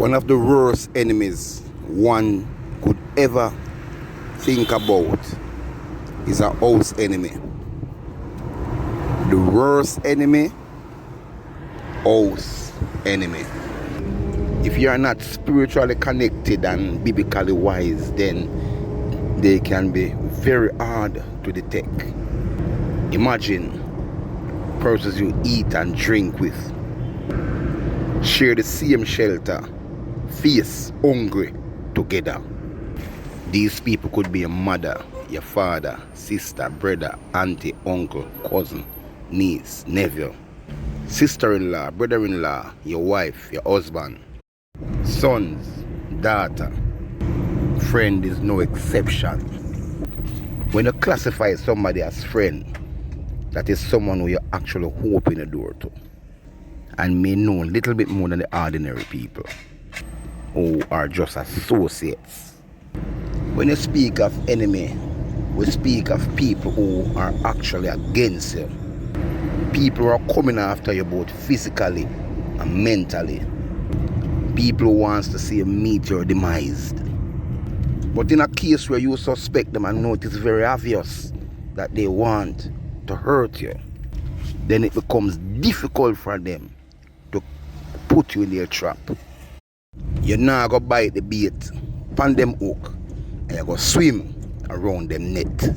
One of the worst enemies one could ever think about is a house enemy. The worst enemy, house enemy. If you are not spiritually connected and biblically wise, then they can be very hard to detect. Imagine persons you eat and drink with, share the same shelter, face hungry together. These people could be your mother, your father, sister, brother, auntie, uncle, cousin, niece, nephew, sister-in-law, brother-in-law, your wife, your husband, sons, daughter. Friend is no exception. When you classify somebody as friend, that is someone who you actually open the door to and may know a little bit more than the ordinary people who are just associates. When you speak of enemy, we speak of people who are actually against you. People who are coming after you both physically and mentally. People who wants to see you meet your demise. But in a case where you suspect them and know it is very obvious that they want to hurt you, then it becomes difficult for them to put you in their trap. You're not going to bite the bait, pan them hook, and you're going to swim around them net.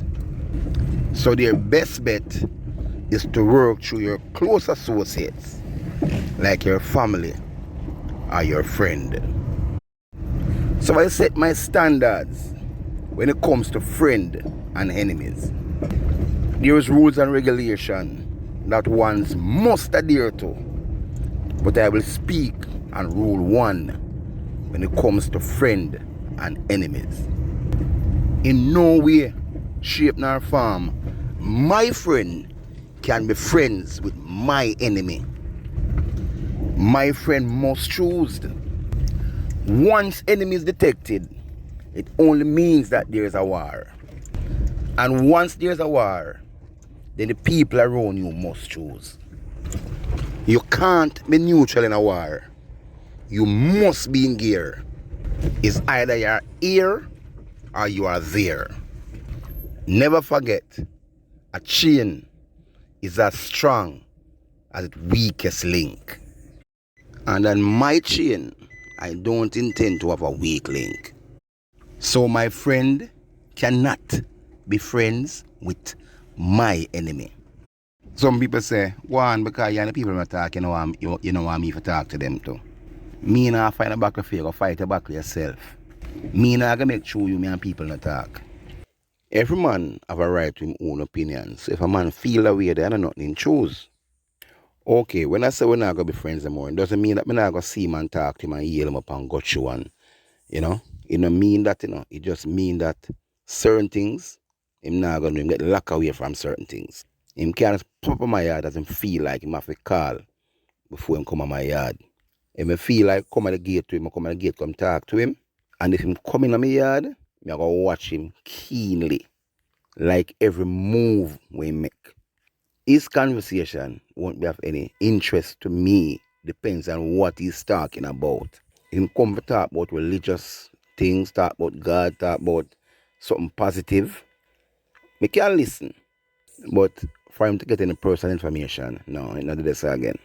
So their best bet is to work through your close associates, like your family or your friend. So I set my standards when it comes to friend and enemies. There is rules and regulation that ones must adhere to, but I will speak on rule 1 when it comes to friend and enemies. In no way, shape nor form, my friend can be friends with my enemy. My friend must choose. Once enemy is detected, it only means that there is a war. And once there's a war, then the people around you must choose. You can't be neutral in a war. You must be in gear. It's either you're here or you are there. Never forget, a chain is as strong as its weakest link. And on my chain, I don't intend to have a weak link. So my friend cannot be friends with my enemy. Some people say, one, because you're the people I'm talking, you know want me to talk to them too. Me not find a battle for you, go fight a battle yourself. Me not gonna make sure you me and people not talk. Every man have a right to his own opinion. So if a man feel that way, then nothing choose. Okay, when I say we're not gonna be friends anymore, it doesn't mean that I'm not gonna see him and talk to him and yell him up and got you and it don't mean that, it just mean that certain things him not gonna do, him get locked away from certain things. Him can't pop on my yard as him feel like him have to call before him come on my yard. If I feel like come at the gate to him, I come at the gate, come talk to him. And if him come in on my yard, I'm gonna watch him keenly. Like every move we make. His conversation won't be of any interest to me. Depends on what he's talking about. Him come to talk about religious things, talk about God, talk about something positive. Me can listen. But for him to get any personal information, no, he not do this again.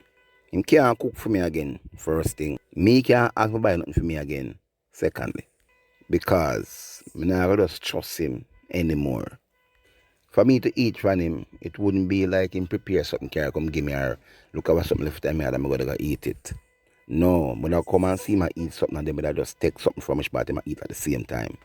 Him can't cook for me again, first thing. Me can't ask me buy nothing for me again, secondly. Because me not just trust him anymore. For me to eat from him, it wouldn't be like him prepare something, can come give me or look over something left time and I'm going to go eat it. No, when I come and see him eat something and then I just take something from his body and eat at the same time.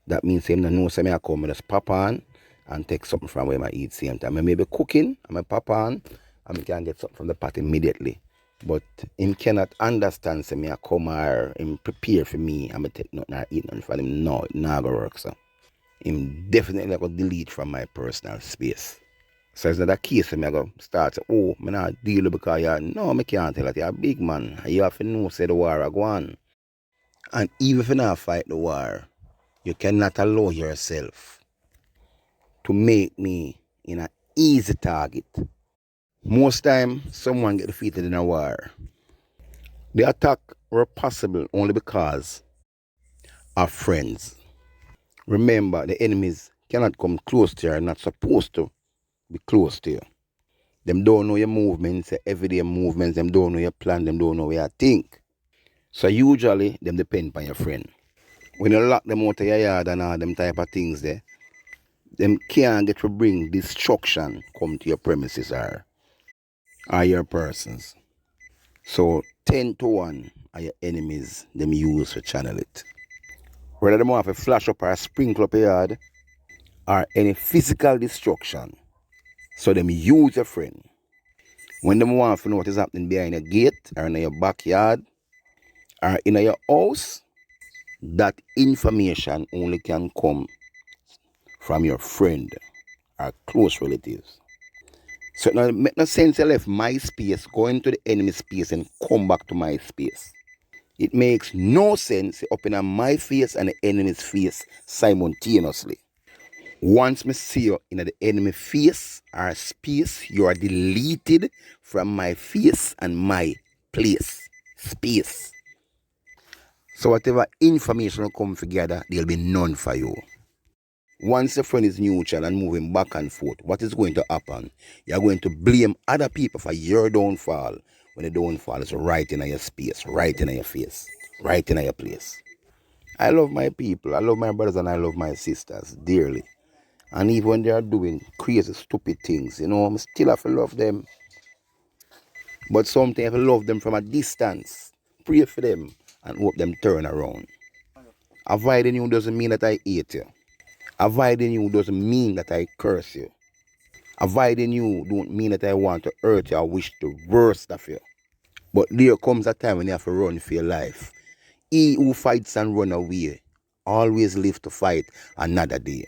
That means him no know say I come and just pop on and take something from where I eat same time. I may be cooking, I may pop on and I can get something from the pot immediately. But him cannot understand say I come or him prepare for me and I take nothing or eat nothing from him. No, it not going to work, so. Him definitely going to delete from my personal space. So it's not a case where I go start to, oh, I not deal with because you're, no, I can't tell that you're a big man. You have to know say the war are going. And even if you not fight the war, you cannot allow yourself to make me in an easy target. Most time, someone get defeated in a war. The attack or possible only because of friends. Remember, the enemies cannot come close to you, are not supposed to be close to you. Them don't know your movements, your everyday movements, them don't know your plan, them don't know where you think. So usually, them depend on your friend. When you lock them out of your yard and all them type of things there, them can't get to bring destruction come to your premises or your persons. So 10 to 1 are your enemies them use to channel it. Whether them have a flash up or a sprinkle up your yard or any physical destruction. So them use your friend. When them want to know what is happening behind your gate or in your backyard or in your house, that information only can come from your friend or close relatives. So it make no sense you left my space, go into the enemy space and come back to my space. It makes no sense you open my face and the enemy's face simultaneously. Once me see you in the enemy face or space, you are deleted from my face and my place. Space. So whatever information will come together, there'll be none for you. Once your friend is neutral and moving back and forth, what is going to happen? You're going to blame other people for your downfall when the downfall is right in your space, right in your face, right in your place. I love my people, I love my brothers and I love my sisters dearly. And even when they are doing crazy, stupid things, I still have to love them. But sometimes I have to love them from a distance, pray for them, and hope them turn around. Avoiding you doesn't mean that I hate you. Avoiding you doesn't mean that I curse you. Avoiding you don't mean that I want to hurt you or wish the worst of you. But there comes a time when you have to run for your life. He who fights and run away always live to fight another day.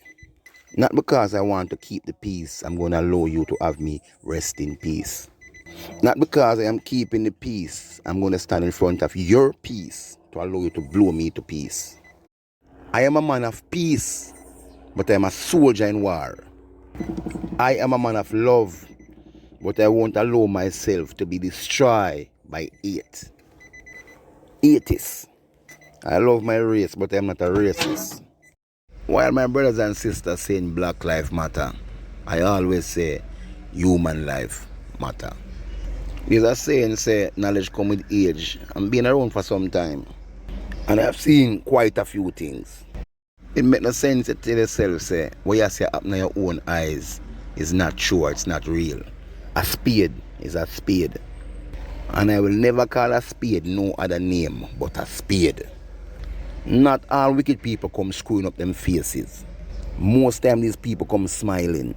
Not because I want to keep the peace, I'm going to allow you to have me rest in peace. Not because I am keeping the peace, I'm going to stand in front of your peace to allow you to blow me to peace. I am a man of peace, but I am a soldier in war. I am a man of love, but I won't allow myself to be destroyed by hate. Atheist. I love my race, but I'm not a racist. While my brothers and sisters saying Black Lives Matter, I always say human life matter. There's a saying say knowledge come with age. I'm been around for some time and I've seen quite a few things. It makes no sense to tell yourself say what you see happen in your own eyes is not true, it's not real. A spade is a spade. And I will never call a spade no other name but a spade. Not all wicked people come screwing up them faces. Most time these people come smiling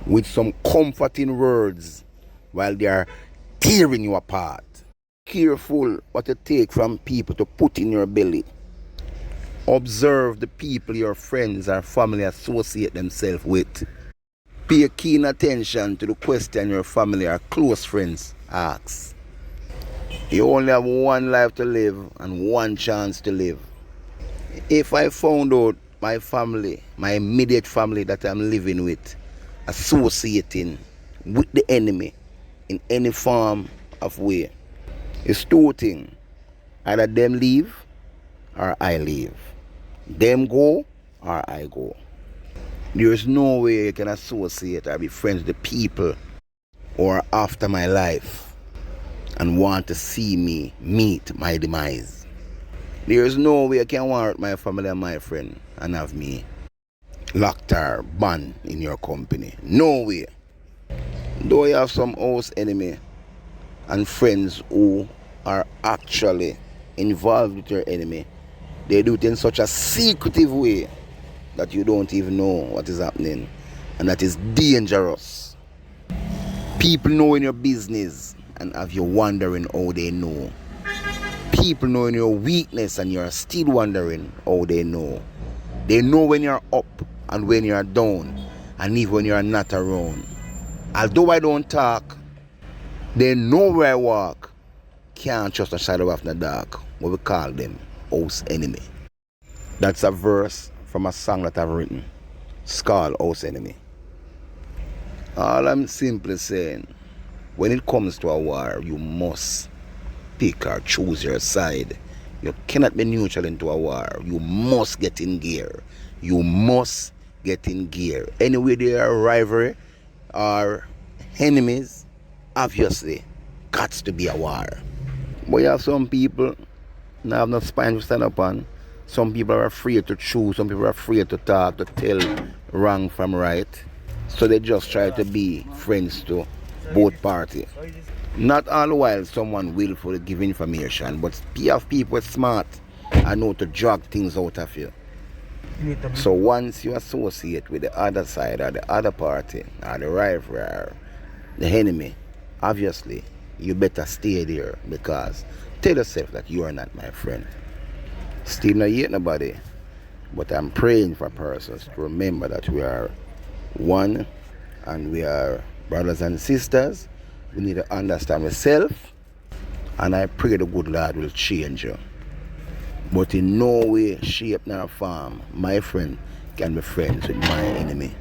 with some comforting words while they are tearing you apart. Careful what you take from people to put in your belly. Observe the people your friends or family associate themselves with. Pay keen attention to the question your family or close friends ask. You only have one life to live and one chance to live. If I found out my family, my immediate family that I'm living with, associating with the enemy in any form of way, it's two things. Either them leave or I leave. Them go or I go. There is no way you can associate or be friends with the people who are after my life and want to see me meet my demise. There is no way I can want my family and my friend and have me locked or banned in your company. No way. Though you have some house enemy and friends who are actually involved with your enemy, they do it in such a secretive way that you don't even know what is happening, and that is dangerous. People knowing your business and have you wondering how they know. People knowing your weakness and you're still wondering how they know. They know when you're up and when you're down, and even when you're not around. Although I don't talk, they know where I walk. Can't trust a shadow of the dark. What we call them house enemy. That's a verse from a song that I've written. It's called House Enemy. All I'm simply saying, when it comes to a war, you must pick or choose your side. You cannot be neutral into a war. You must get in gear. You must get in gear. Anyway, there are rivalry or enemies, obviously, got to be a war. But you have some people now have no spine to stand up on. Some people are afraid to choose. Some people are afraid to talk, to tell wrong from right. So they just try to be friends to both parties. Not all the while someone willfully give information, but you have people smart and know to drag things out of you. So once you associate with the other side or the other party or the rival or the enemy, obviously you better stay there, because tell yourself that you are not my friend. Still not hate nobody, but I'm praying for persons to remember that we are one and we are brothers and sisters. We need to understand ourselves, and I pray the good Lord will change you. But in no way, shape, nor form, my friend can be friends with my enemy.